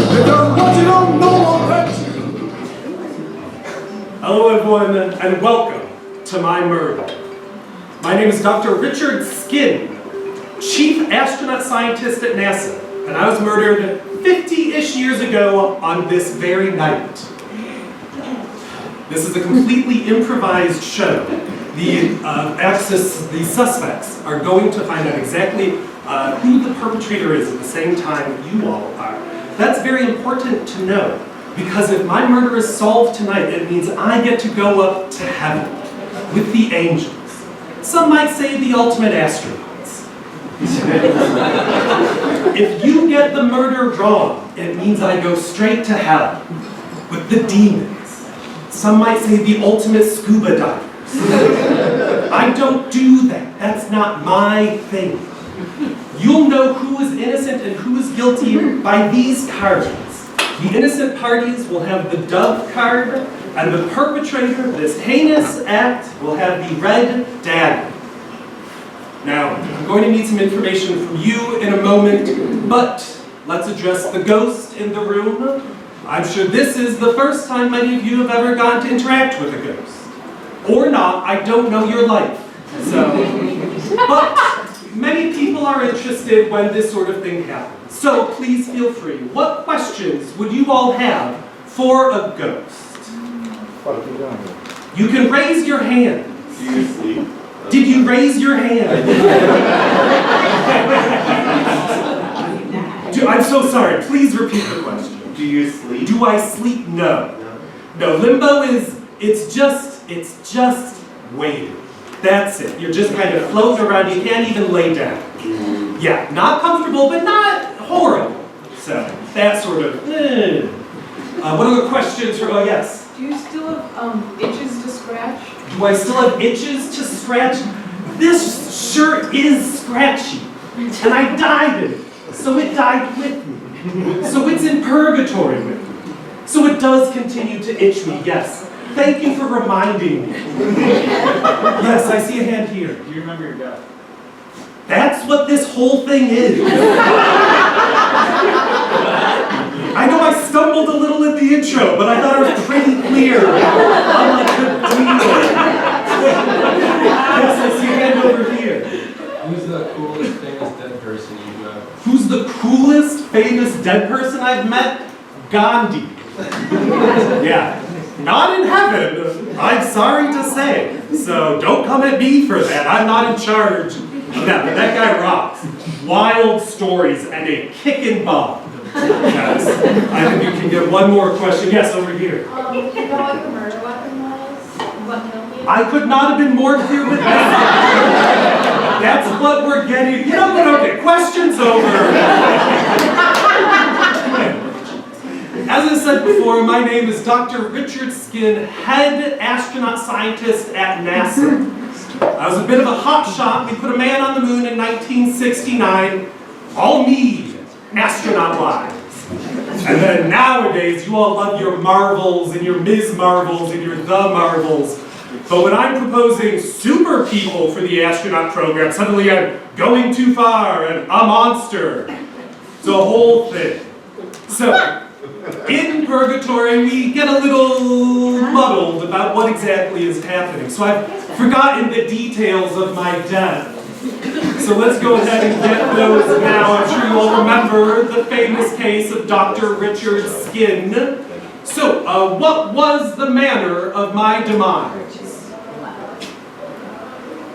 Because what you don't know won't hurt you. Hello everyone, and welcome to my murder. My name is Dr. Richard Skinn, Chief Astronaut Scientist at NASA, and I was murdered 50-ish years ago on this very night. This is a completely improvised show. The suspects are going to find out exactly who the perpetrator is at the same time you all are. That's very important to know, because if my murder is solved tonight, it means I get to go up to heaven with the angels. Some might say the ultimate astronauts. If you get the murder wrong, it means I go straight to hell with the demons. Some might say the ultimate scuba divers. I don't do that. That's not my thing. You'll know who is innocent and who is guilty by these cards. The innocent parties will have the dove card, and the perpetrator of this heinous act will have the red dagger. Now, I'm going to need some information from you in a moment, but let's address the ghost in the room. I'm sure this is the first time many of you have ever gone to interact with a ghost. Or not, I don't know your life. But many people are interested when this sort of thing happens. So please feel free. What questions would you all have for a ghost? What have you done? You can raise your hands. Do you sleep? Did you raise your hand? I'm so sorry. Please repeat the question. Do you sleep? Do I sleep? No. No, limbo is, it's just waiting. That's it. You're just kind of floating around. You can't even lay down. Yeah, not comfortable, but not horrible. So, that sort of, What other questions for, oh yes? Do you still have itches to scratch? Do I still have itches to scratch? This shirt is scratchy, and I dyed it, so it died with me. So it's in purgatory with me. So it does continue to itch me, yes. Thank you for reminding me. Yes, I see a hand here. Do you remember your death? That's what this whole thing is. I know I stumbled a little at the intro, but I thought I was pretty clear on like the detail. Yes, I see a hand over here. Who's the coolest famous dead person you've met? Who's the coolest famous dead person I've met? Gandhi. Yeah. Not in heaven, I'm sorry to say. So don't come at me for that. I'm not in charge of that. But that guy rocks. Wild stories and a kickin' bomb. Yes. I think you can get one more question. Yes, over here. Do you know what the murder weapon was? What killed you? I could not have been more clear with that. That's what we're getting. You know what? Okay, questions over. As I said before, my name is Dr. Richard Skinn, head astronaut scientist at NASA. I was a bit of a hotshot. We put a man on the moon in 1969. All me, astronaut-wise. And then nowadays, you all love your Marvels and your Ms. Marvels and your The Marvels. But when I'm proposing super people for the astronaut program, suddenly I'm going too far and a monster. It's a whole thing. So, in purgatory, we get a little muddled about what exactly is happening. So I've forgotten the details of my death. So let's go ahead and get those now. I'm sure you all remember the famous case of Dr. Richard Skinn. So, what was the manner of my demise?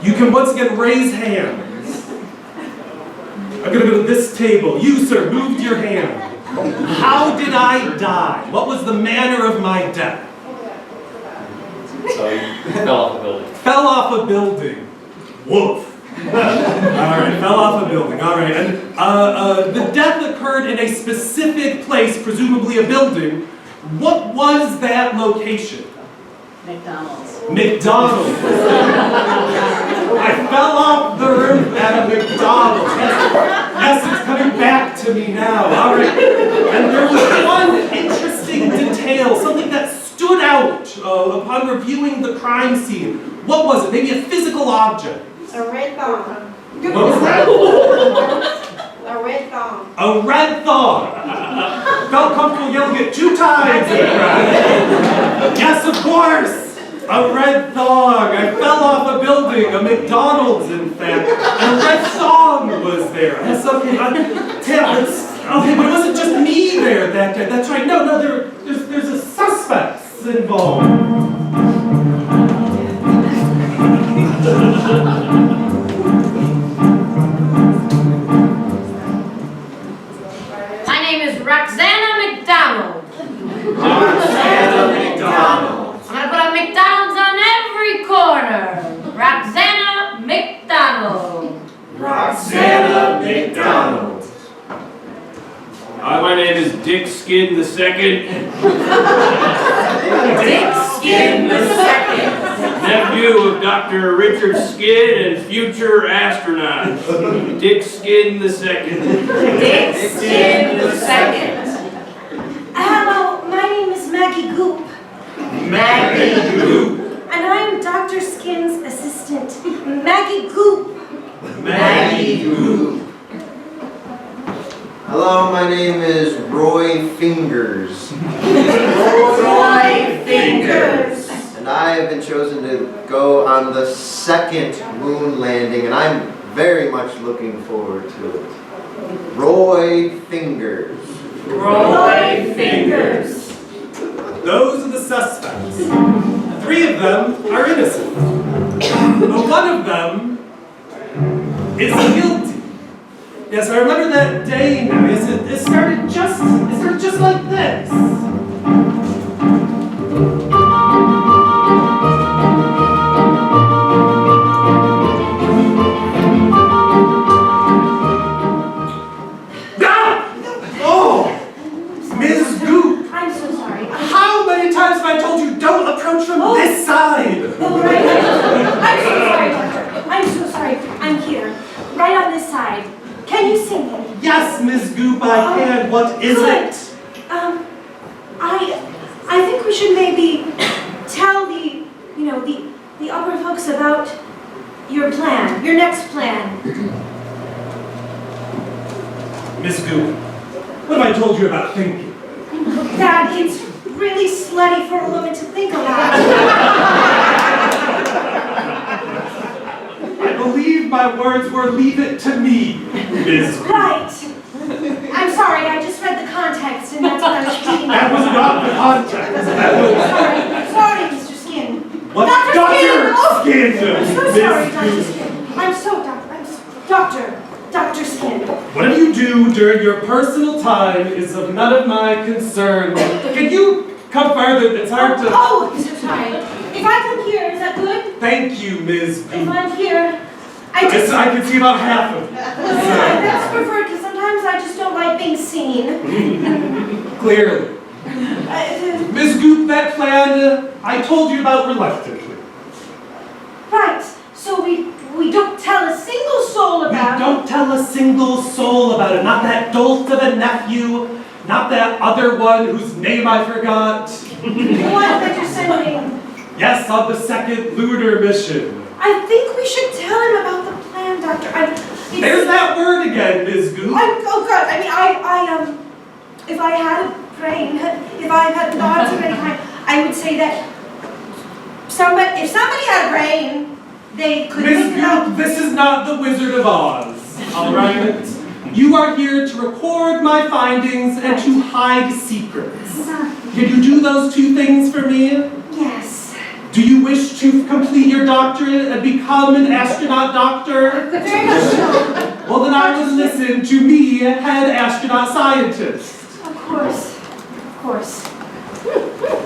You can once again raise hands. I'm going to go to this table. You, sir, moved your hand. How did I die? What was the manner of my death? So you fell off a building. Fell off a building. Woof. Alright, fell off a building. Alright, and the death occurred in a specific place, presumably a building. What was that location? McDonald's. McDonald's. I fell off the roof at a McDonald's. Yes, it's coming back to me now. All right. And there was one interesting detail, something that stood out upon reviewing the crime scene. What was it? Maybe a physical object. A red thong. What was that? A red thong. A red thong. felt comfortable yelling it 2 times in the crowd. Yes, of course! A red thong. I fell off a building, a McDonald's, in fact. And a red thong was there. Yes, okay, okay, but it wasn't just me there that day. That's right. No, there's a suspects involved. My name is Roxana McDonald. Roxana McDonald. I'm gonna put a McDonald's on every corner. Roxana McDonald. Roxana McDonald. Hi, my name is Dick Skin II. Dick Skin II. Nephew of Dr. Richard Skin and future astronaut. Dick Skin II. Dick Skin II. Hello, my name is Maggie Goop, Maggie Goop. and I'm Dr. Skin's assistant, Maggie Goop. Maggie Goop. Hello, my name is Roy Fingers, Roy Fingers. and I have been chosen to go on the 2nd moon landing, and I'm very much looking forward to it. Roy Fingers. Roy Fingers. Those are the suspects. 3 of them are innocent. But one of them is guilty. Yes, I remember that day now. Yes, it started just like this. Ms. Goop! I'm so sorry. How many times have I told you don't approach from this side? Oh, right. I'm so sorry, Doctor. I'm so sorry. I'm here, right on this side. Can you see me? Yes, Ms. Goop, I can. What is Good. it? I think we should maybe tell the upper folks about your plan, your next plan. Ms. Goop, what have I told you about thinking? That it's really slutty for a woman to think about. I believe my words were leave it to me, Ms. Goop. Right. I'm sorry, I just read the context and that's what I was reading. That was not the context. That was... Sorry, Mr. Skin. What? Dr. Skin! Oh, Skin! I'm so Ms. sorry, Dr. Goop. Skin. Dr. Skin. Whatever you do during your personal time is of none of my concern. Can you come farther? It's hard to... Oh, I'm so sorry. If I come here, is that good? Thank you, Ms. If Goop. I'm here, I Yes, just... I can see about half of you. That's preferred because sometimes I just don't like being seen. Clearly. Ms. Goop, that plan I told you about reluctantly. Right. So we don't tell a single soul about it. Don't tell a single soul about it. Not that dolt of a nephew. Not that other one whose name I forgot. The one that you're sending. Yes, on the 2nd lunar mission. I think we should tell him about the plan, Doctor. There's that word again, Ms. Goop. Oh God! I mean, if I had a brain, if I had thoughts of any kind, I would say that if somebody had a brain, they could Ms. think about. Goop, this is not the Wizard of Oz, all right? You are here to record my findings and to hide secrets. Can you do those 2 things for me? Yes. Do you wish to complete your doctorate and become an astronaut doctor? Very much so. Well, then I will listen to me, head astronaut scientist. Of course. Of course.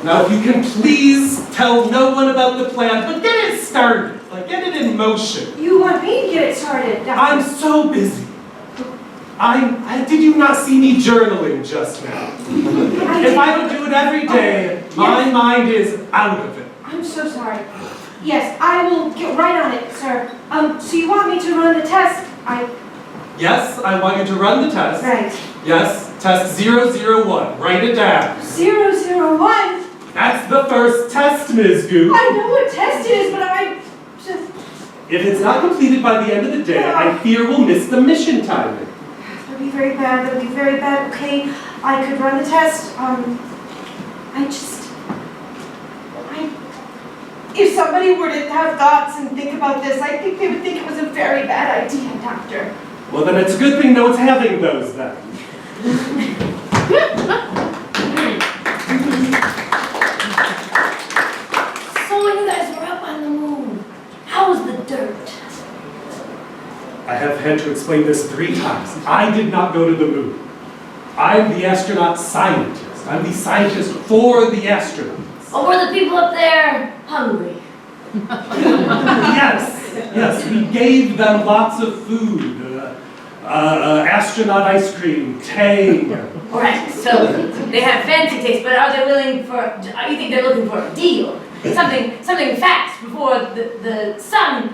Now, if you can please tell no one about the plan, but get it started, like get it in motion. You want me to get it started, Doctor? I'm so busy. Did you not see me journaling just now? If I don't do it every day, my mind is out of it. I'm so sorry. Yes, I will get right on it, sir. So you want me to run the test? Yes, I want you to run the test. Right. Yes, test 001. Write it down. 001? That's the first test, Ms. Goop. I know what test it is, but I just... If it's not completed by the end of the day, I fear we'll miss the mission timing. That would be very bad. That would be very bad. Okay. I could run the test. If somebody were to have thoughts and think about this, I think they would think it was a very bad idea, Doctor. Well, then it's a good thing no one's having those then. So when you guys were up on the moon, how was the dirt? I have had to explain this 3 times. I did not go to the moon. I'm the astronaut scientist. I'm the scientist for the astronauts. Or were the people up there hungry? Yes, we gave them lots of food. Astronaut ice cream, Tang. Alright, so they have fancy taste, but are they willing for, you think they're looking for a deal? Something fast before the sun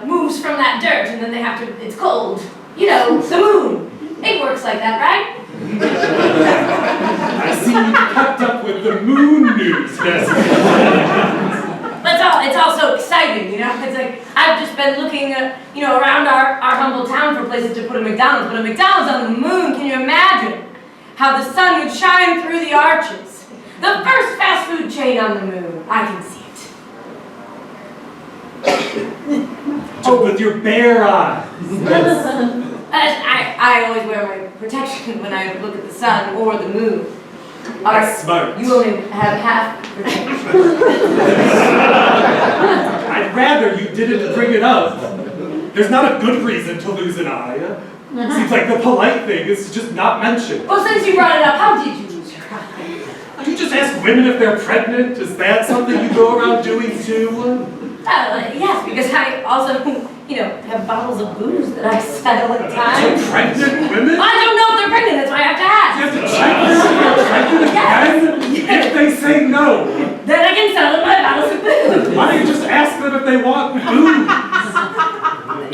moves from that dirt and then they have to, it's cold. You know, the moon. It works like that, right? I see you kept up with the moon news, yes. But it's all so exciting, you know? It's like, I've just been looking, around our humble town for places to put a McDonald's, but a McDonald's on the moon, can you imagine how the sun would shine through the arches? The first fast food chain on the moon, I can see it. With your bare eyes. Yes. I always wear my protection when I look at the sun or the moon. That's smart. You only have half protection. I'd rather you didn't bring it up. There's not a good reason to lose an eye. Seems like the polite thing is to just not mention. Well, since you brought it up, how did you lose your eye? Do you just ask women if they're pregnant? Is that something you go around doing too? Yes, because I also, have bottles of booze that I sell at times. Pregnant women? I don't know if they're pregnant, that's why I have to ask. You have to check them if they're pregnant again? If they say no, Then I can sell them my bottles of booze. why don't you just ask them if they want booze?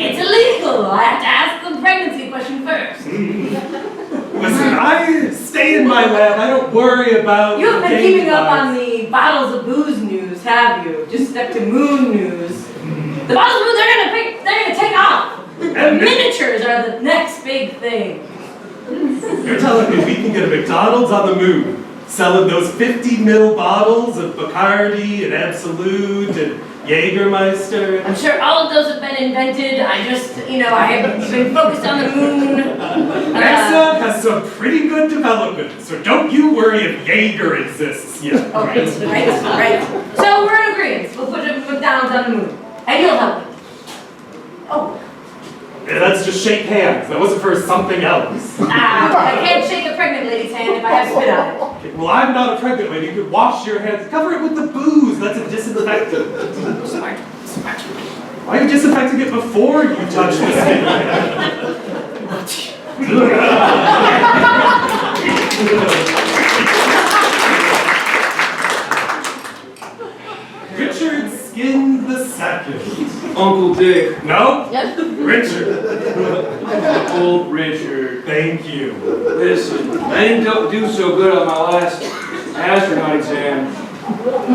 It's illegal. I have to ask the pregnancy question first. Listen, I stay in my lab. I don't worry about. You haven't been game keeping up lives. on the bottles of booze news, have you? Just stuck to moon news. The bottles of booze, they're gonna take off. Miniatures are the next big thing. You're telling me we can get a McDonald's on the moon, selling those 50 ml bottles of Bacardi and Absolute and Jägermeister? I'm sure all of those have been invented. I just, I have been focused on the moon. NASA has some pretty good development, so don't you worry if Jaeger exists yet. Oh, right. So we're in agreement. We'll put a McDonald's on the moon. And you'll help me. Oh. Yeah, let's just shake hands. That wasn't for something else. I can't shake a pregnant lady's hand if I have spit on it. Okay, well, I'm not a pregnant lady. You could wash your hands. Cover it with the booze. That's a disinfectant. Smart. Why are you disinfecting it before you touch the skin? Richard Skin the Second. Uncle Dick. No? Richard. Old Richard. Thank you. Listen, I didn't do so good on my last astronaut exam.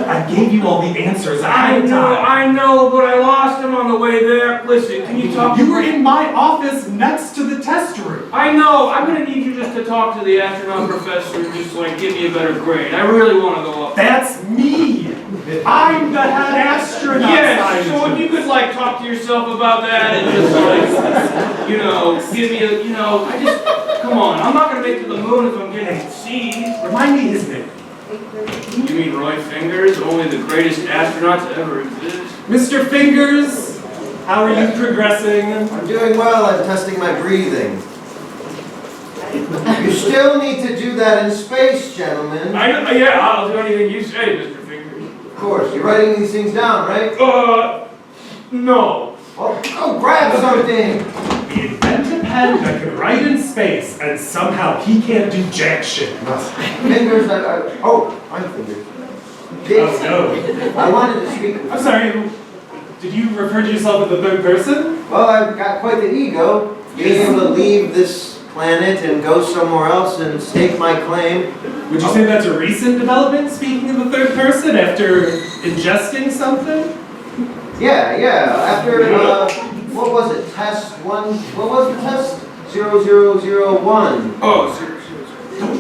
I gave you all the answers I ahead of time. know, but I lost him on the way there. Listen, can you talk? You were in my office next to the test room. I know. I'm gonna need you just to talk to the astronaut professor and just give me a better grade. I really want to go up. That's me. I'm the head astronaut. Yes. scientist. So if you could talk to yourself about that and just give me a, I just come on. I'm not gonna make it to the moon if I'm getting C's. Remind me his name. You mean Roy Fingers, only the greatest astronaut to ever exist? Mr. Fingers, how are you progressing? I'm doing well. I'm testing my breathing. You still need to do that in space, gentlemen. Yeah, I'll do anything you say, Mr. Fingers. Of course, you're writing these things down, right? No. Oh, go grab something. We invent a pen that can write in space, and somehow he can't do jack shit. Fingers, I'm Fingers. Oh no. I wanted to speak with I'm sorry, did you refer to yourself as the third person? Well, I've got quite the ego. Being able to leave this planet and go somewhere else and stake my claim. Would you say that's a recent development, speaking of the third person, after ingesting something? Yeah. After, what was it? Test 1, what was the test? 0001. Oh, sir.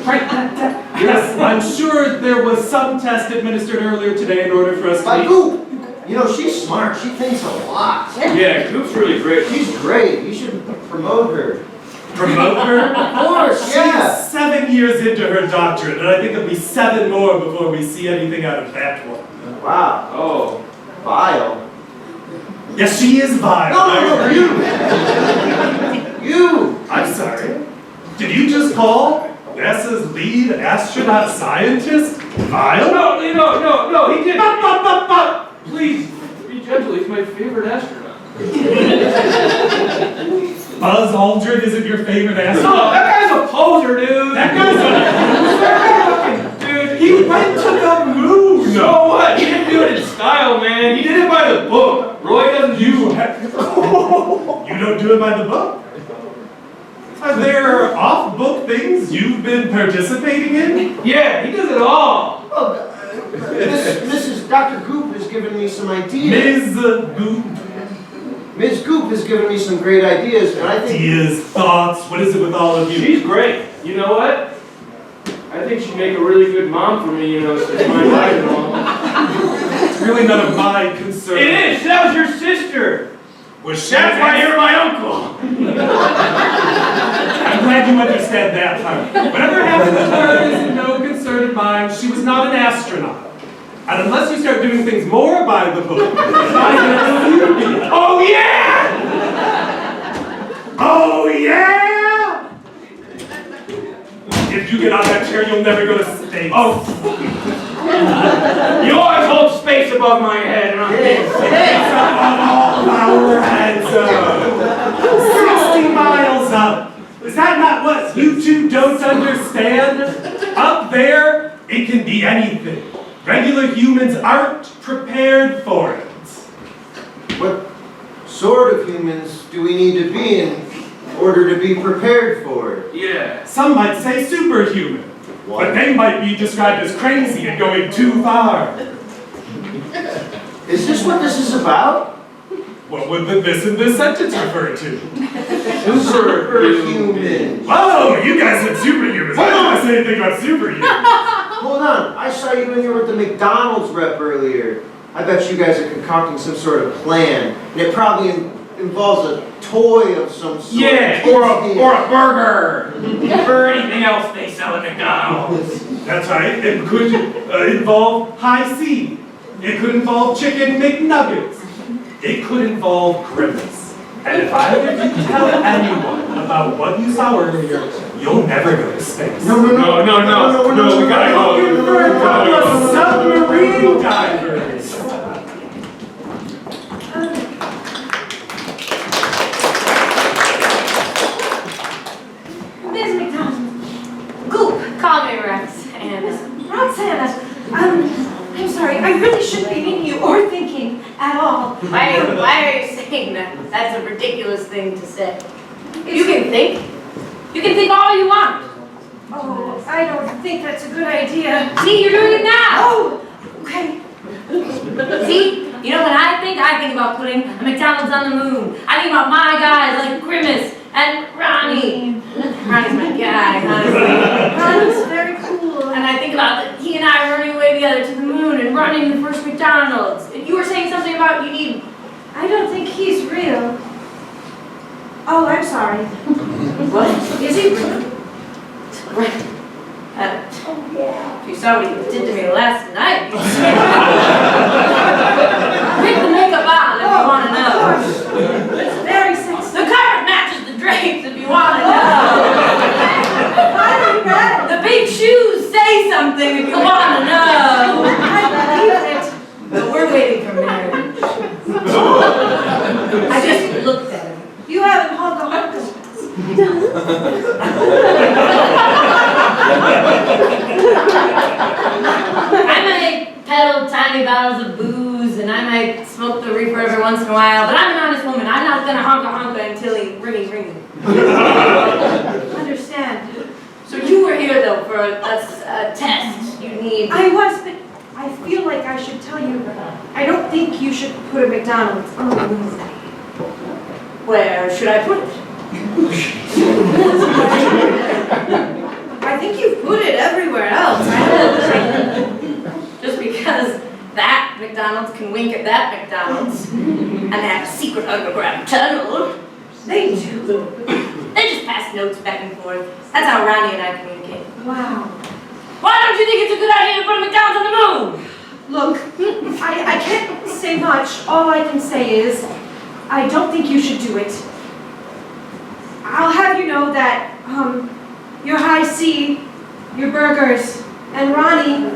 Write that down. Yes, I'm sure there was some test administered earlier today in order for us to By meet. Goop! You know, she's smart. She thinks a lot. Yeah, Goop's really great. She's great. You should promote her. Promote her? Of course, yeah. She's 7 years into her doctorate, and I think it'll be 7 more before we see anything out of that one. Wow. Oh. Vile. Yes, she is vile. No, you! You! I'm sorry. Did you just call NASA's lead astronaut scientist vile? No, he didn't. Please, be gentle. He's my favorite astronaut. Buzz Aldrin isn't your favorite No, astronaut? that guy's a poser, dude. That guy's a Dude, He went to the moon! So what? He didn't do it in style, man. He did it by the book. Roy doesn't You don't do it by the book? Are there off-book things you've been participating in? Yeah, he does it all. Oh, Mrs. Dr. Goop has given me some ideas. Ms. Goop, Ms. Goop has given me some great ideas, and I think... ideas, thoughts, what is it with all of you? She's great. You know what? I think she'd make a really good mom for me, you know, since my wife and all. It's really none of my concern. It is. That was your sister. Was she That's why you're my uncle. I'm glad you understand that part. Whatever happened to her is no concern of mine. She was not an astronaut. And unless you start doing things more by the book, it's not going to be. Oh, yeah! Oh, yeah! If you get on that chair, you'll never go to space. Oh. You always hold space above my head, and I'm All our heads up. 60 miles up. Is that not what you two don't understand? Up there, it can be anything. Regular humans aren't prepared for it. What sort of humans do we need to be in order to be prepared for it? Yeah. Some might say superhuman. But they might be described as crazy and going too far. Is this what this is about? What would the this in this sentence refer to? Superhuman. Oh, you guys said superhumans. I didn't say anything about superhumans. Hold on, I saw you in here with the McDonald's rep earlier. I bet you guys are concocting some sort of plan, and it probably involves a toy of some sort. Yeah, or a burger, or anything else they sell at McDonald's. That's right. It could involve high C. It could involve chicken McNuggets. It could involve Grimace. And if I ever tell anyone about what you saw earlier, you'll never go to space. No, we gotta go. Looking for a couple of submarine divers. Ms. McDonald. Goop. Call me Rex, and Roxanne. I'm sorry. I really shouldn't be meeting you or thinking at all. why are you saying that? That's a ridiculous thing to say. You can think. You can think all you want. Oh, I don't think that's a good idea. See, you're doing it now. Oh, okay. See, you know what I think about putting a McDonald's on the moon. I think about my guys like Grimace and Ronnie. Ronnie's my guy, honestly. Ronnie's very cool. And I think about that he and I running away together to the moon and running the first McDonald's. And you were saying something about you need. I don't think he's real. Oh, I'm sorry. What? Is he real? If you saw what he did to me last night, you'd pick the makeup on if you want to know. It's very sexy. The carpet matches the drapes if you want to know. I read. The big shoes say something if you want to know. I believe it. But we're waiting for marriage. I just looked at him. You haven't hung a hunk of I might peddle tiny bottles of booze and I might smoke the reefer every once in a while, but I'm an honest woman. I'm not gonna honka until he ringy. Understand. So you were here though for a test. You need. I was, but I feel like I should tell you. I don't think you should put a McDonald's on the moon. Where should I put it? I I think you've put it everywhere else. Just because that McDonald's can wink at that McDonald's and they have a secret underground tunnel. They do. They just pass notes back and forth. That's how Ronnie and I communicate. Wow. Why don't you think it's a good idea to put a McDonald's on the moon? Look, I can't say much. All I can say is, I don't think you should do it. I'll have you know that, your high C, your burgers, and Ronnie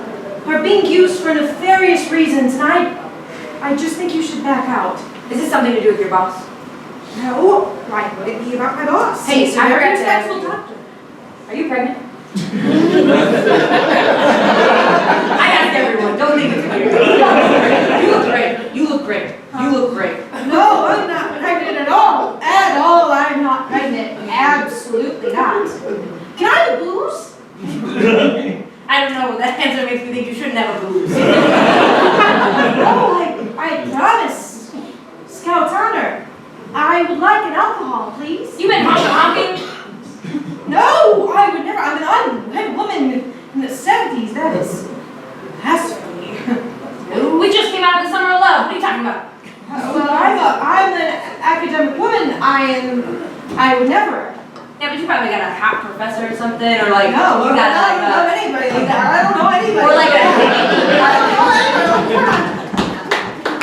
are being used for nefarious reasons, and I just think you should back out. Is this something to do with your boss? No, why would it be about my boss? Hey, He's a I very forgot to ask respectful you. doctor. Are you pregnant? I asked everyone, don't leave it to me. You look great. You look great. You look great. No, I'm not pregnant at all. At all, I'm not pregnant. Absolutely not. Can I have a booze? I don't know, that answer makes me think you shouldn't have a booze. Oh, I promise. Scout's honor. I would like an alcohol, please. You been honking? No, I would never. I'm an unwed woman in the 70s. That is blasphemy. We just came out of the summer of love. What are you talking about? Well, I'm an academic woman. I would never. Yeah, but you probably got a hot professor or something, or like, No, you I got don't know like anybody like that. I don't know anybody. or like I don't know anybody. Come on.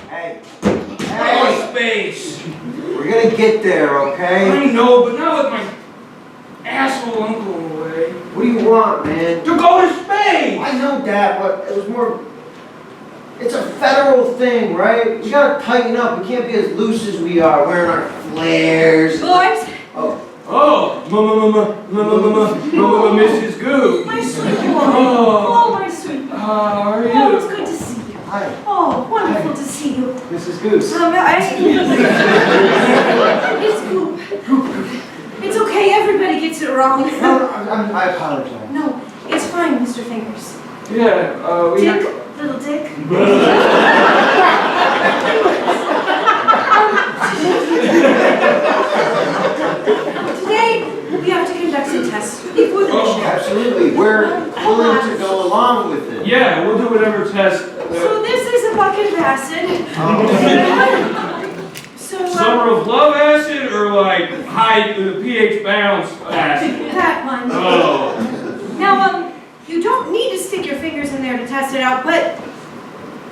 Hey, Oh, hey, space. we're gonna get there, okay? I know, but not with my asshole uncle in the way. What do you want, man? To go to space! I know that, but it was more. It's a federal thing, right? We gotta tighten up. We can't be as loose as we are, wearing our flares. boys. Oh, Oh, Mrs. Goop. My sweet boy. Oh. Oh, my sweet boy. How are Oh, it's you? good to see you. hi, Oh, wonderful to see you. Mrs. Goose. It's Goop. It's okay, everybody gets it wrong. No, I apologize. No, it's fine, Mr. Fingers. Yeah, we Dick, little Dick. Today, we have to conduct some tests before the Oh. mission. Absolutely, we're willing to go along with it. Yeah, we'll do whatever test. So this is a bucket of acid. Oh. So, Summer of love acid or like high pH balance acid? that one. Oh. Now, you don't need to stick your fingers in there to test it out, but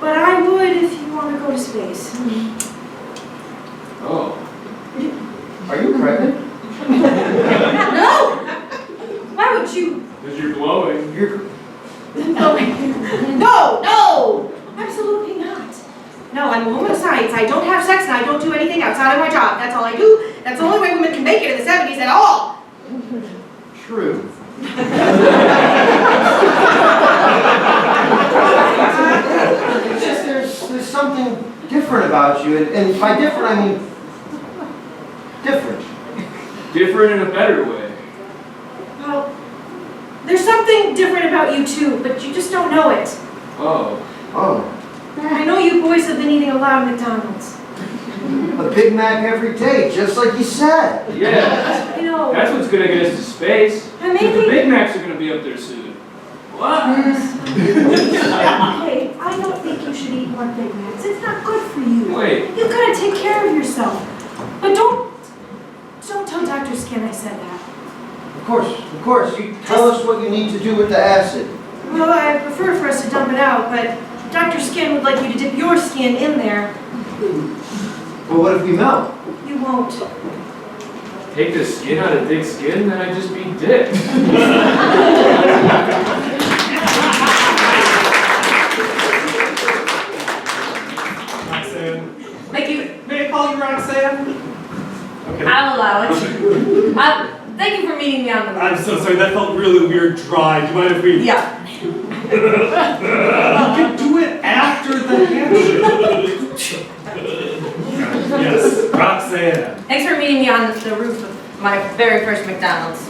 I would if you want to go to space. Oh. Are you pregnant? No! Why would you? Because you're glowing. You're. No! Absolutely not. No, I'm a woman of science. I don't have sex and I don't do anything outside of my job. That's all I do. That's the only way women can make it in the 70s at all. True. It's just there's something different about you, and by different I mean different. Different in a better way. Well, there's something different about you too, but you just don't know it. Oh. Oh, I know you boys have been eating a lot of McDonald's. a Big Mac every day, just like you said. Yeah. You know, That's what's gonna get us to space. and The maybe. Big Macs are gonna be up there soon. What? Hey, I don't think you should eat more Big Macs. It's not good for you. Wait. You've got to take care of yourself. But don't tell Dr. Skin I said that. Of course. You tell us what you need to do with the acid. Well, I prefer for us to dump it out, but Dr. Skin would like you to dip your skin in there. But what if we melt? You won't. Take the skin out of Dick's skin, then I'd just be Dick. Roxanne. Thank you. May I call you Roxanne? Okay. I'll allow it. Thank you for meeting me on the moon. I'm so sorry, that felt really weird dry. Do you mind if we... Yeah. We can do it after the handshake. Yes, Roxanne. Thanks for meeting me on the roof of my very first McDonald's.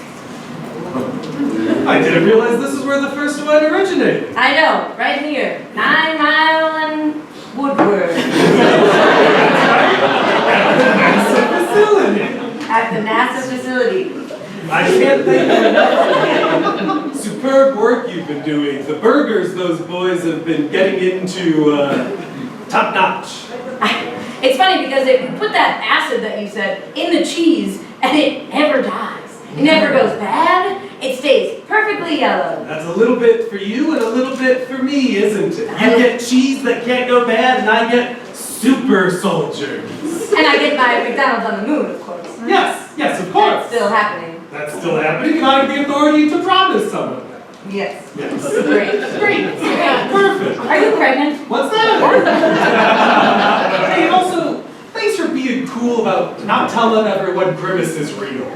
I didn't realize this is where the first one originated. I know, right here. 9 Mile and Woodward. Service facility. At the NASA facility. I can't thank you enough for the superb work you've been doing. The burgers those boys have been getting into, top notch. It's funny because if you put that acid that you said in the cheese and it never dies, it never goes bad, it stays perfectly yellow. That's a little bit for you and a little bit for me, isn't it? You get cheese that can't go bad and I get super soldiers. And I get my McDonald's on the moon, of course. Yes, of course. That's still happening. That's still happening, and I have the authority to promise someone that. Yes. Yes. Great. Perfect. Are you pregnant? What's that? Hey, and also, thanks for being cool about not telling everyone Grimace is real.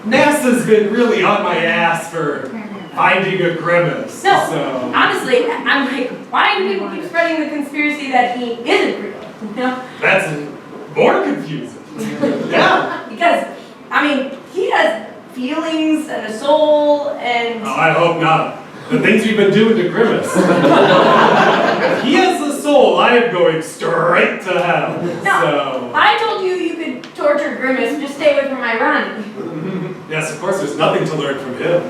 NASA's been really on my ass for finding a Grimace. No, So. honestly, I'm like, why do people keep spreading the conspiracy that he isn't real? You know? That's more confusing. Yeah. Because, I mean, he has feelings and a soul and... Oh, I hope not. The things you've been doing to Grimace. If he has a soul, I am going straight to hell. No, So. I told you you could torture Grimace, just stay away from Irani. Yes, of course, there's nothing to learn from him.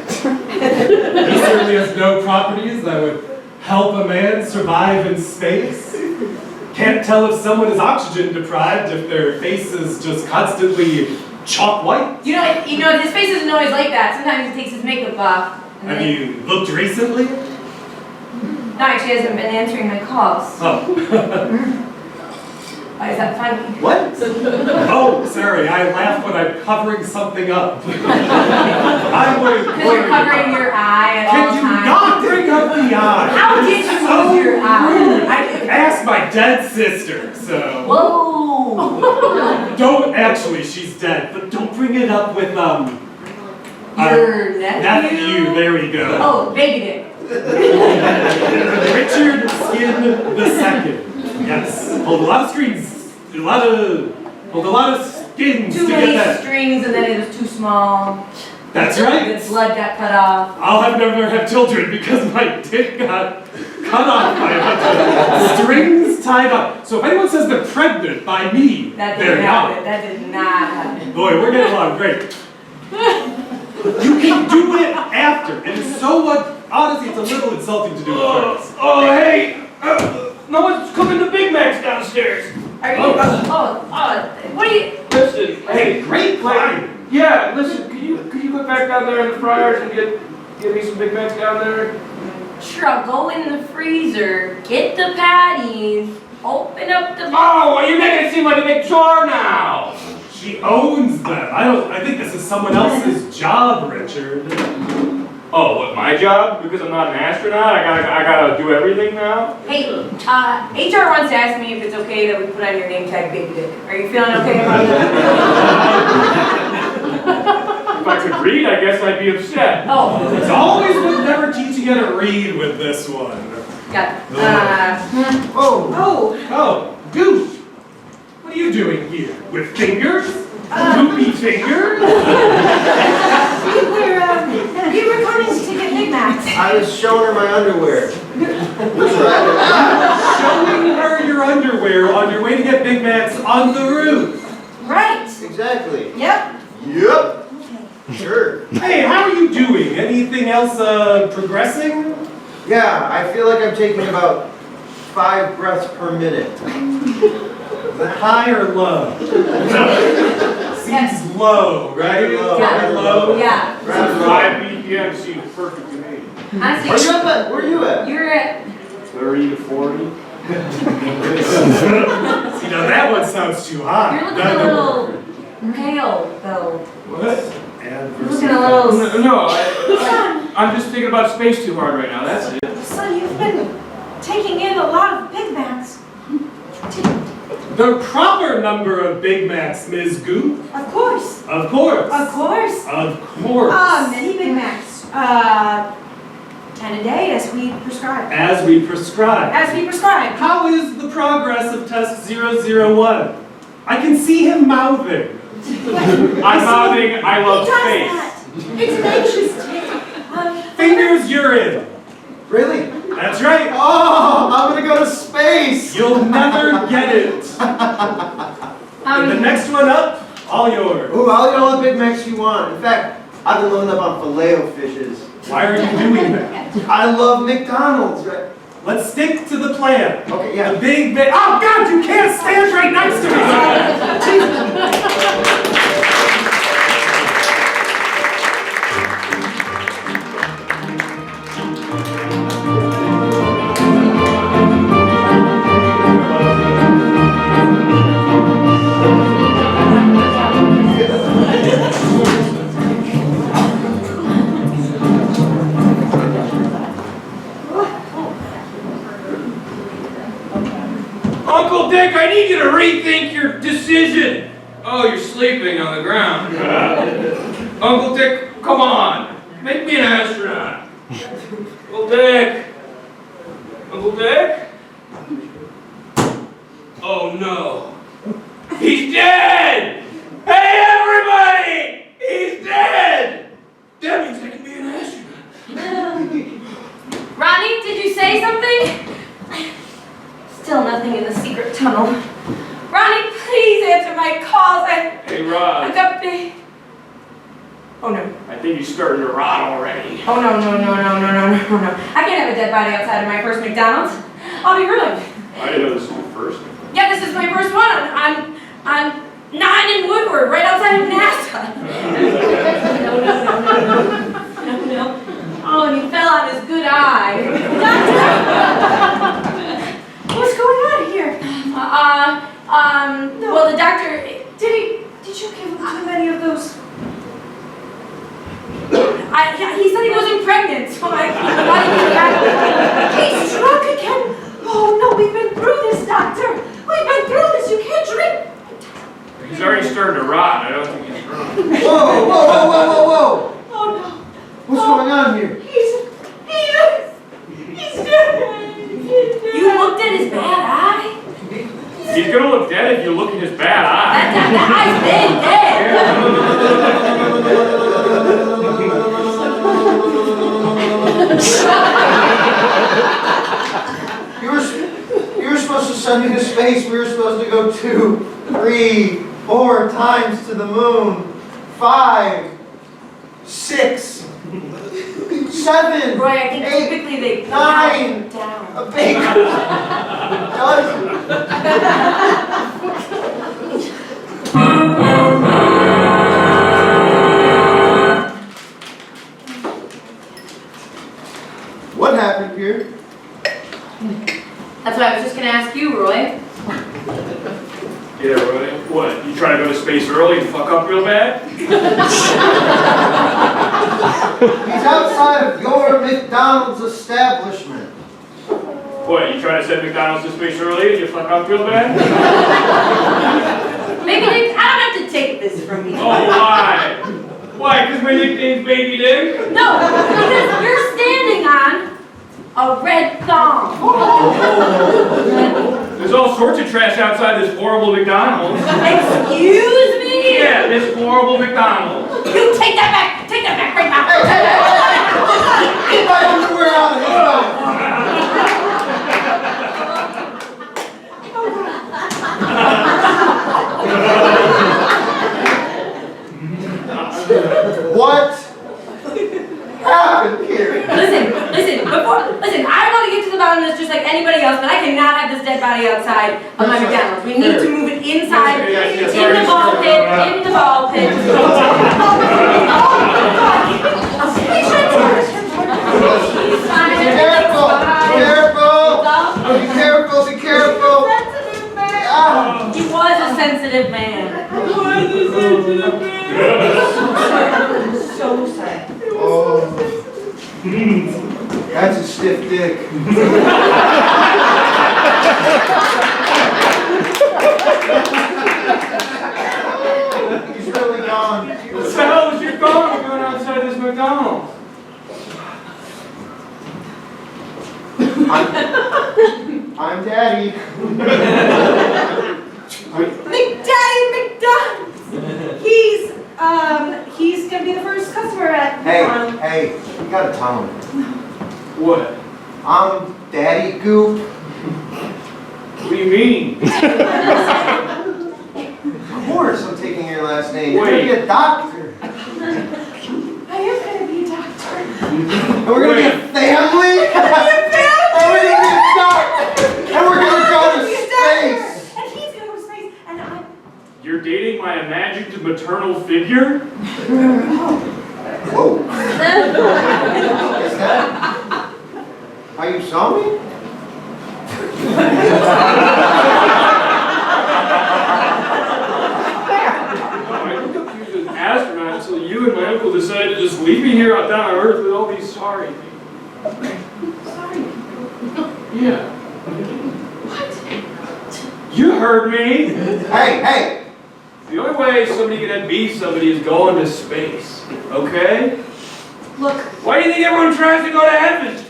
He certainly has no properties that would help a man survive in space. Can't tell if someone is oxygen deprived if their face is just constantly chalk white. You know, his face isn't always like that. Sometimes he takes his makeup off. And Have then- you looked recently? No, actually, he hasn't been answering my calls. Oh. Why is that funny? What? Oh, sorry, I laugh when I'm covering something up. I'm worried. Because you're covering your eye at all Can you times. not bring up the eye? How did you So lose your eye? rude. Ask my dead sister, so. Whoa! Don't actually, she's dead, but don't bring it up with, Your nephew? there we go. Oh, baby dick. Richard Skin II. Yes. Hold a lot of strings. Hold a lot of skins Too to get many that. strings and then it was too small. That's right. The blood got cut off. I'll never have children because my dick got cut off by a bunch of strings tied up. So if anyone says they're pregnant by me, That they're didn't not. happen. That did not happen. Boy, we're getting along great. You can do it after. It is so what. Honestly, it's a little insulting to do it first. Oh, hey! No one's cooking the Big Macs downstairs. Are you? What are you? Listen, hey, Great plan. yeah, listen, could you go back down there in the fryers and get me some Big Macs down there? Sure, go in the freezer, get the patties, open up the. Oh, well, you're making it seem like a big chore now. She owns them. I think this is someone else's job, Richard. Oh, what, my job? Because I'm not an astronaut? I gotta do everything now? Hey, HR wants to ask me if it's okay that we put on your name tag Big Dick. Are you feeling okay about that? If I could read, I guess I'd be upset. Oh, It's always with never teaching you to read with this one. got it. Oh, Oh, Goof. What are you doing here? With fingers? Goopy fingers? We were coming to get Big Macs. I was showing her my underwear. Showing her your underwear on your way to get Big Macs on the roof. Right. Exactly. Yep. Yep. Sure. Hey, how are you doing? Anything else progressing? Yeah, I feel like I'm taking about 5 breaths per minute. High or low? Seems low, right? Low, Yeah. rather low. Yeah. Rather low. 5 BPM seems perfect to me. Honestly, Where you at? Where you at? you're at. 30 to 40? See, now that one sounds too high. You're looking a little pale, though. What? You're looking a little. No, I'm just thinking about space too hard right now, that's it. Son, you've been taking in a lot of Big Macs. The proper number of Big Macs, Ms. Goop. Of course. Of course. Of course. Of course. Many Big Macs. 10 a day as we prescribe. As we prescribe. As we prescribe. How is the progress of test 001? I can see him mouthing. I'm mouthing, I love He does space. that. It's an anxious tick. Fingers, you're in. Really? That's right. Oh, I'm gonna go to space. You'll never get it. And the next one up, all yours. Ooh, I'll eat all the Big Macs you want. In fact, I've been loading up on Filet-O-Fishes. Why are you doing that? I love McDonald's, right? Let's stick to the plan. Okay, yeah. The big ba- Oh God, you can't stand right next to me! Uncle Dick, I need you to rethink your decision. Oh, you're sleeping on the ground. Uncle Dick, come on. Make me an astronaut. Uncle Dick. Uncle Dick? Oh no. He's dead! Hey everybody! He's dead! That means I can be an astronaut. Ronnie, did you say something? Still nothing in the secret tunnel. Ronnie, please answer my calls. Hey Rod, I got big. Oh no. I think you're starting to rot already. Oh no. I can't have a dead body outside of my first McDonald's. I'll be ruined. I didn't know this was your first. Yeah, this is my first one. I'm 9 in Woodward, right outside of NASA. No. Oh, and he fell on his good eye. Doctor! What's going on here? Well, the doctor, Did you give him too many of those? yeah, he said he wasn't pregnant, so why did He's drunk again. Oh no, we've been through this, doctor. We've been through this. You can't drink. He's already starting to rot. I don't think he's drunk. Whoa! Oh no. What's going on here? He's dead. You looked at his bad eye? He's gonna look dead if you look at his bad eye. That eye's been You were supposed to send me to space. We were supposed to go 2, 3, 4 times to the moon. 5, 6, 7, Roy, I think 8, typically they 9, down. a big dozen. What happened here? That's what I was just gonna ask you, Roy. Yeah, Roy. What? You try to go to space early and fuck up real bad? He's outside of your McDonald's establishment. What? You try to send McDonald's to space early and you fuck up real bad? Maybe I don't have to take this from you. Oh, why? Why? Because my nickname's Baby Dick? No, because you're standing on a red thong. There's all sorts of trash outside this horrible McDonald's. Excuse me? Yeah, this horrible McDonald's. You take that back right now. Get my underwear out of his mouth! What happened here? Listen, I want to get to the bottom of this just like anybody else, but I cannot have this dead body outside of my McDonald's. We need to move it inside, in the ball pit. Be careful! Ah. He was a sensitive man. So sad. Oh. That's a stiff dick. He's really gone. What the hell is your phone going outside this McDonald's? I'm Daddy. McDaddy McDonald's. He's gonna be the first customer at. Hey, you gotta tell him. What? I'm Daddy Goop. What do you mean? course I'm taking your last name. You're Wait. gonna be a doctor. I am gonna be a doctor. And we're gonna be a Wait. family. And we're gonna be a doctor. And we're gonna go to space. And he's gonna go to space, and I'm... You're dating my imagined maternal figure? Whoa. Is that how you saw me? I looked up to you as an astronaut until you and my uncle decided to just leave me here out down on Earth with all these sorry people. Sorry. Yeah. What? You heard me. Hey. The only way somebody can be somebody is going to space. Okay? Look, Why do you think everyone tries to go to heaven?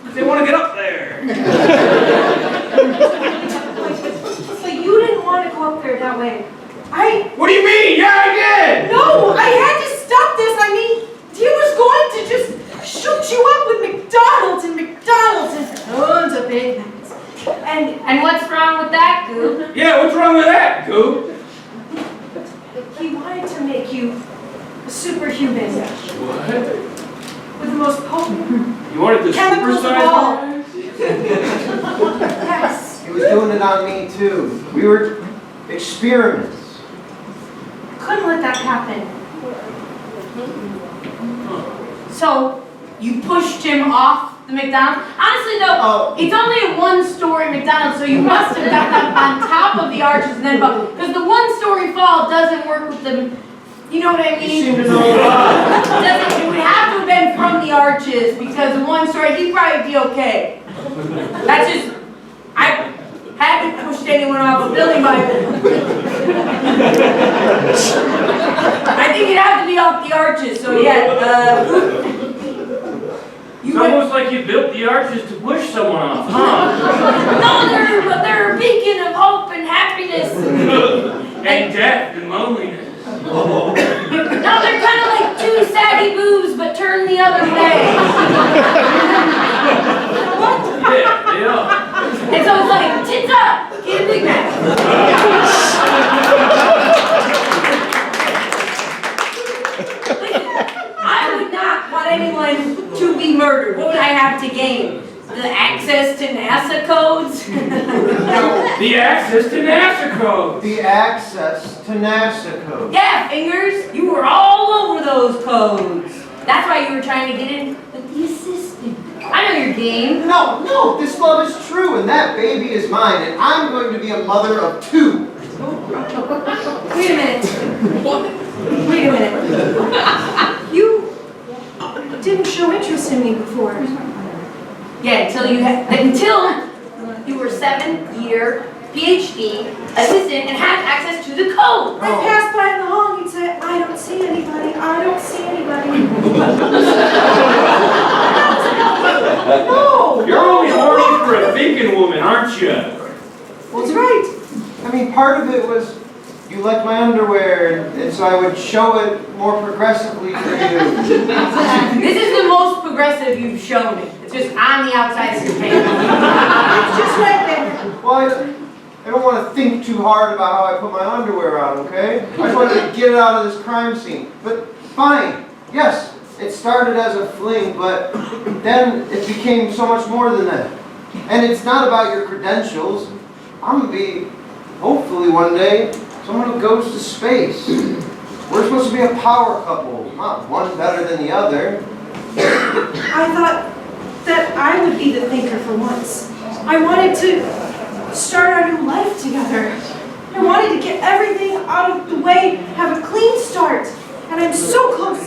Because they want to get up there. so you didn't want to go up there that way. What do you mean? Yeah, I did! No, I had to stop this. I mean, he was going to just shoot you up with McDonald's and tons of Big Macs. And what's wrong with that, Goop? Yeah, what's wrong with that, Goop? He wanted to make you a superhuman What? with the most potent You wanted to chemicals of supersize all. me? Yes. He was doing it on me too. We were experiments. Couldn't let that happen. So, you pushed him off the McDonald's? Honestly, though, Oh. it's only a one-story McDonald's, so you must have gotten up on top of the arches and then fall. Because the one-story fall doesn't work with the, you know what I You mean? seem to know a lot. It would have to have been from the arches, because the one-story, he'd probably be okay. That's just, I haven't pushed anyone off a building by I think it'd have to be off the arches, so yeah, It's almost like you built the arches to push someone off, huh? No, they're a beacon of hope and happiness. And death and loneliness. No, they're kind of like two saggy boobs, but turned the other way. Yeah, they are. And so it's like, tits up, get a Big Mac. I would not want anyone to be murdered. What would I have to gain? The access to NASA codes? The access to NASA codes. The access to NASA code. Yeah, Fingers, you were all over those codes. That's why you were trying to get in with the assistant. I know your game. No, this love is true, and that baby is mine, and I'm going to be a mother of 2. Wait a minute. Wait a minute. You didn't show interest in me before. Yeah, until you were 7-year PhD assistant and had access to the code. I passed by in the hall and he'd say, I don't see anybody, I don't see anybody. No! You're only horny for a thinking woman, aren't you? Well, that's right. I mean, part of it was you liked my underwear, and so I would show it more progressively for you. This is the most progressive you've shown me. It's just on the outside of your pants. It's just right there. Well, I don't want to think too hard about how I put my underwear on, okay? I just wanted to get it out of this crime scene. But fine, yes, it started as a fling, but then it became so much more than that. And it's not about your credentials. I'm going to be, hopefully one day, someone who goes to space. We're supposed to be a power couple, not one better than the other. I thought that I would be the thinker for once. I wanted to start our new life together. I wanted to get everything out of the way, have a clean start. And I'm so close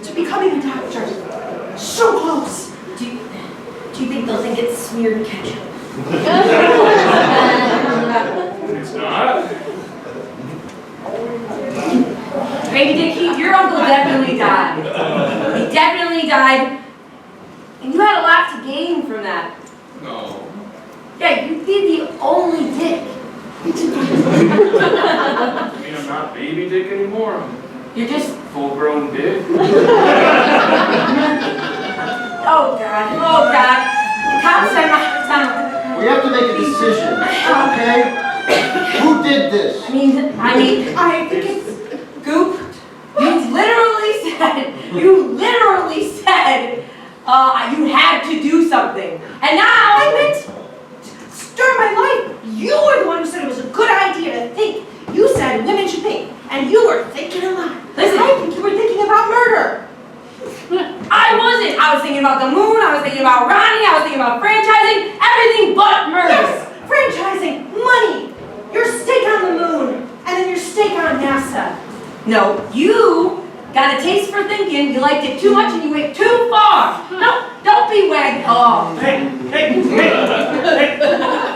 to becoming a doctor. So close. Do you think they'll think it's smeared ketchup? It's not. Baby Dickie, your uncle definitely died. He definitely died. And you had a lot to gain from that. No. Yeah, you'd be the only dick. I mean, I'm not baby dick anymore. I'm You're just, full-grown dick. oh God. The cops are not town. We have to make a decision, okay? Who did this? I mean, I think it's Goop, you literally said, you had to do something. And now I meant during my life, you were the one who said it was a good idea to think. You said women should think, and you were thinking a lot. Listen. I think you were thinking about murder. I wasn't. I was thinking about the moon, I was thinking about Ronnie, I was thinking about franchising, everything but murder. Yes, franchising, money, your stake on the moon, and then your stake on NASA. No, you got a taste for thinking, you liked it too much and you went too far. No, don't be wagged off. Hey!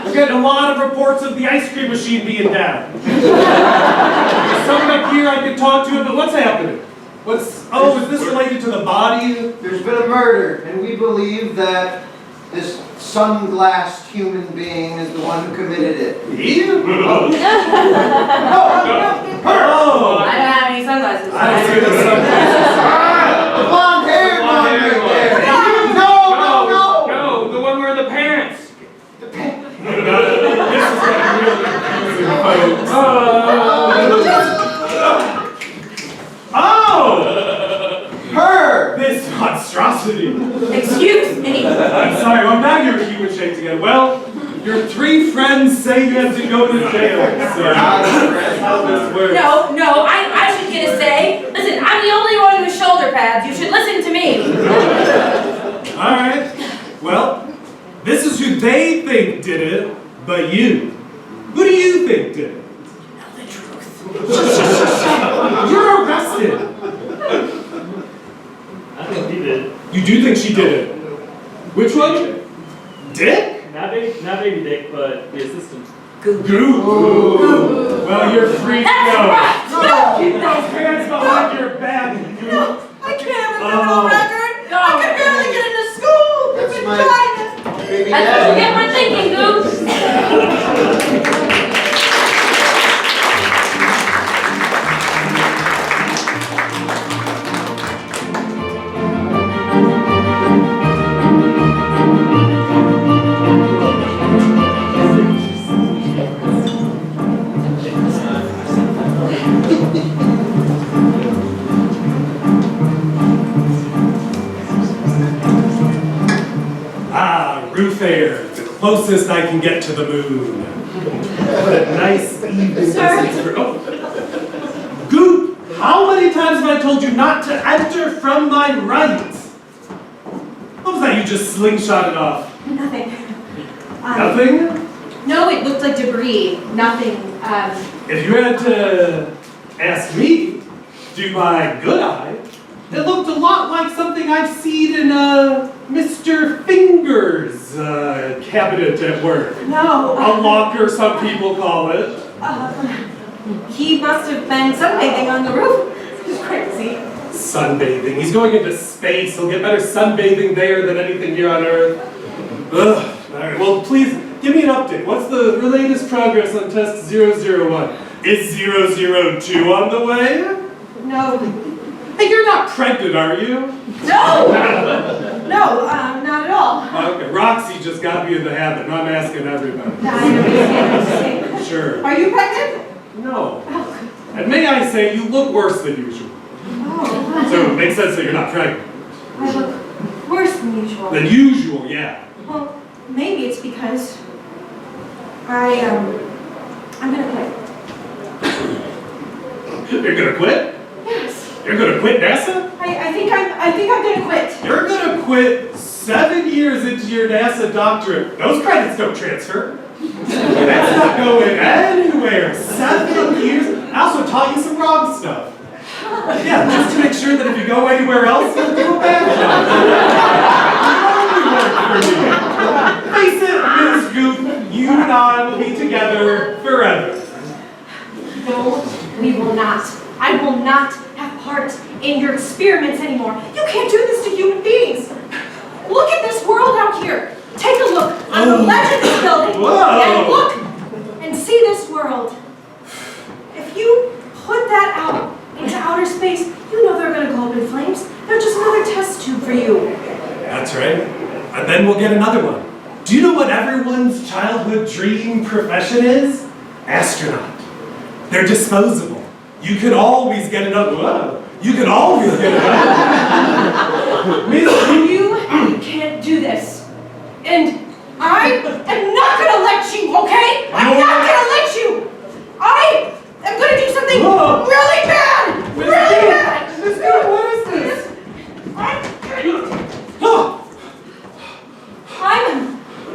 We're getting a lot of reports of the ice cream machine being down. Someone up here I could talk to, but what's happening? Is this related to the body? There's been a murder, and we believe that this sunglassed human being is the one who committed it. Me? No, her! Oh! I don't have any sunglasses. I see the sunglasses. The blonde-haired one right there! No! No, the one where the parents. The pa- This is like really confusing, folks. Oh! Her! This monstrosity. Excuse me. I'm sorry, well now you're human shaped again. Well, your 3 friends say you have to go to jail, so that's how this works. No, I should get a say. Listen, I'm the only one with shoulder pads. You should listen to me. Alright, well, this is who they think did it, but you. Who do you think did it? Tell the truth. You're arrested. I think he did. You do think she did it? Which one? Dick? Not baby Dick, but the assistant. Goop. Well, you're free to That's go. right. No. Keep those hands behind your back, Goop. No, I can't have a criminal record. No. I can barely get into school. That's You've been my- trying to- Baby That's what you daddy. get for thinking, Goop. Roof air, the closest I can get to the moon. What a nice evening this is for. Oh. Goop, how many times have I told you not to enter from my right? What was that you just slingshotted off? Nothing. Nothing? No, it looked like debris. Nothing. If you had to ask me, through my good eye, it looked a lot like something I've seen in Mr. Fingers' cabinet at work. No. A locker, some people call it. He must have been sunbathing on the roof. It's crazy. Sunbathing. He's going into space. He'll get better sunbathing there than anything here on Earth. Ugh. All right. Well, please give me an update. What's the latest progress on test 001? Is 002 on the way? No. Hey, you're not pregnant, are you? No! No, not at all. Okay, Roxy just got me in the habit. Now I'm asking everybody. I understand. Sure. Are you pregnant? No. And may I say, you look worse than usual. Oh. So it makes sense that you're not pregnant. I look worse than usual. Than usual, yeah. Well, maybe it's because I'm gonna quit. You're gonna quit? Yes. You're gonna quit NASA? I think I'm gonna quit. You're gonna quit 7 years into your NASA doctorate. Those credits don't transfer. That's not going anywhere. 7 years. I also taught you some wrong stuff. Yeah, just to make sure that if you go anywhere else, you'll do a bad job. You only work for me. Face it, Ms. Goop, you and I will be together forever. No, we will not. I will not have part in your experiments anymore. You can't do this to human beings. Look at this world out here. Take a look on the ledge of this building. Whoa. And look and see this world. If you put that out into outer space, you know they're going to go up in flames. They're just another test tube for you. That's right. And then we'll get another one. Do you know what everyone's childhood dream profession is? astronaut. They're disposable. You can always get another. Whoa. You can always get another. You can't do this. And I am not gonna let you, okay? I'm not gonna let you. I am gonna do something really bad. Really bad. Miss Good, what is this?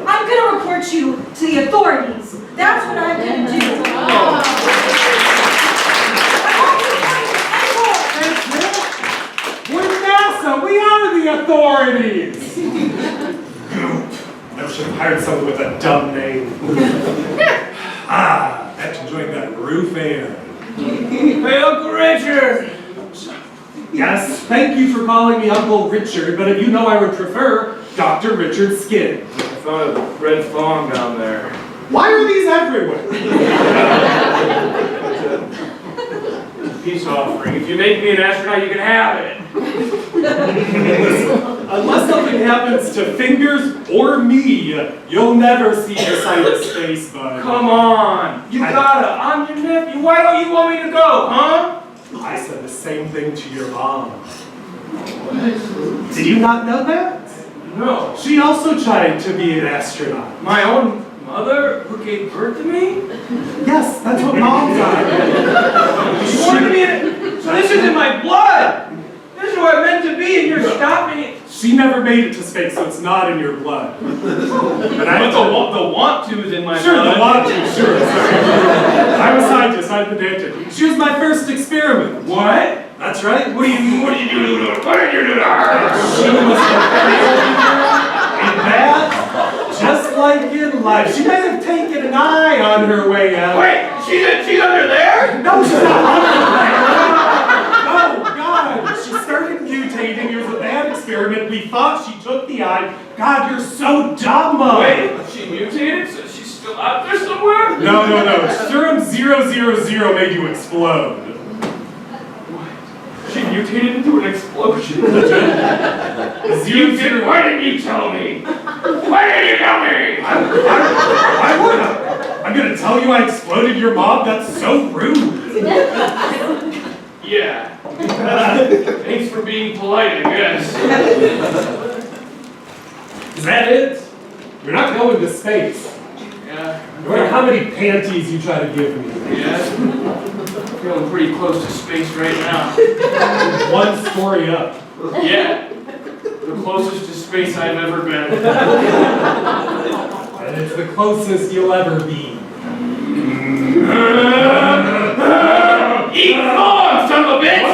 I'm gonna report you to the authorities. That's what I'm gonna do. We're NASA. We are the authorities. I should have hired someone with a dumb name. Had to join that roof air. Hey, Uncle Richard! Yes, thank you for calling me Uncle Richard, but if you know I would prefer Dr. Richard Skin. I found a red thong down there. Why are these everywhere? Peace offering. If you make me an astronaut, you can have it. Unless something happens to Fingers or me, you'll never see the sight of space, bud. Come on. You gotta. I'm your nephew. Why don't you want me to go, huh? I said the same thing to your mom. Did you not know that? No. She also tried to be an astronaut. My own mother who gave birth to me? Yes, that's what mom died. She wanted to be in. So this is in my blood. This is what I'm meant to be, and you're stopping it. She never made it to space, so it's not in your blood. But the want to is in my Sure, blood. the want to, sure. I'm a scientist, I'm pedantic. She was my first experiment. What? That's right. What did you do to her? She was in that, just like in life. She may have taken an eye on her way out. Wait, she's under there? No, she's not under there. Oh, God. She started mutating. It was a bad experiment. We thought she took the eye. God, you're so dumb. Wait, she mutated? So she's still out there somewhere? No. Serum 000 made you explode. She mutated into an explosion. Why didn't you tell me? Why didn't you tell me? I would have. I'm gonna tell you I exploded your mom? That's so rude. Yeah. Thanks for being polite, I guess. Is that it? You're not going to space. Yeah. No matter how many panties you try to give me. Yeah. Feeling pretty close to space right now. One story up. Yeah. The closest to space I've ever been. And it's the closest you'll ever be. Eat on, son of a bitch!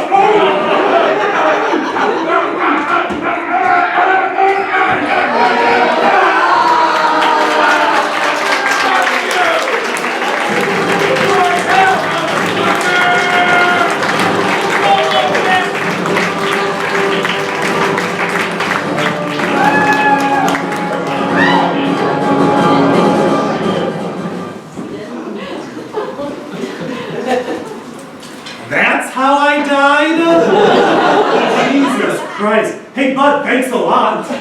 That's how I died? Jesus Christ. Hey, bud, thanks a lot. You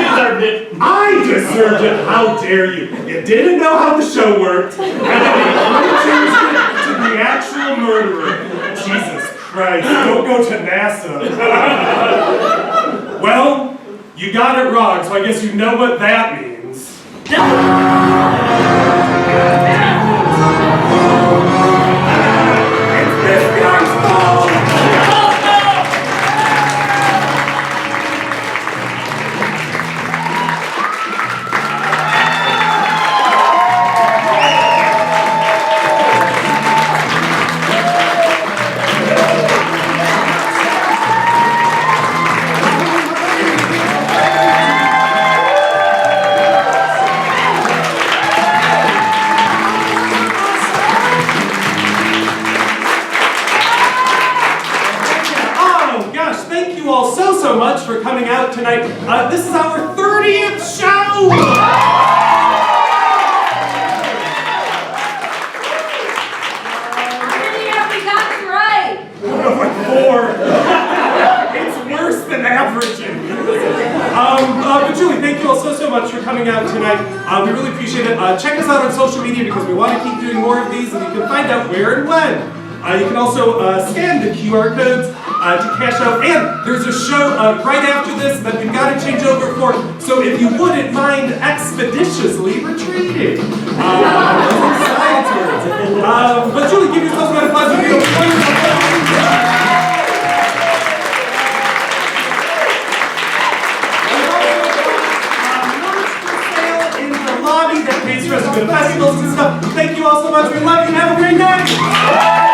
deserved it. I deserved it. How dare you? You didn't know how the show worked. And then you changed it to the actual murderer. Jesus Christ. Don't go to NASA. Well, you got it wrong, so I guess you know what that means. It's this guy's fault. So much for coming out tonight. This is our 30th show! How many have we got right? Like 4. It's worse than averaging. But Julie, thank you you all so much for coming out tonight. We really appreciate it. Check us out on social media because we want to keep doing more of these, and you can find out where and when. You can also scan the QR codes to cash out. And there's a show right after this that we've got to change over for. So if you wouldn't mind expeditiously retreating. But Julie, give yourself a round of applause. You'll be a wonderful lobby that pays for us to go to festivals and stuff. Thank you all so much. We love you. Have a great night.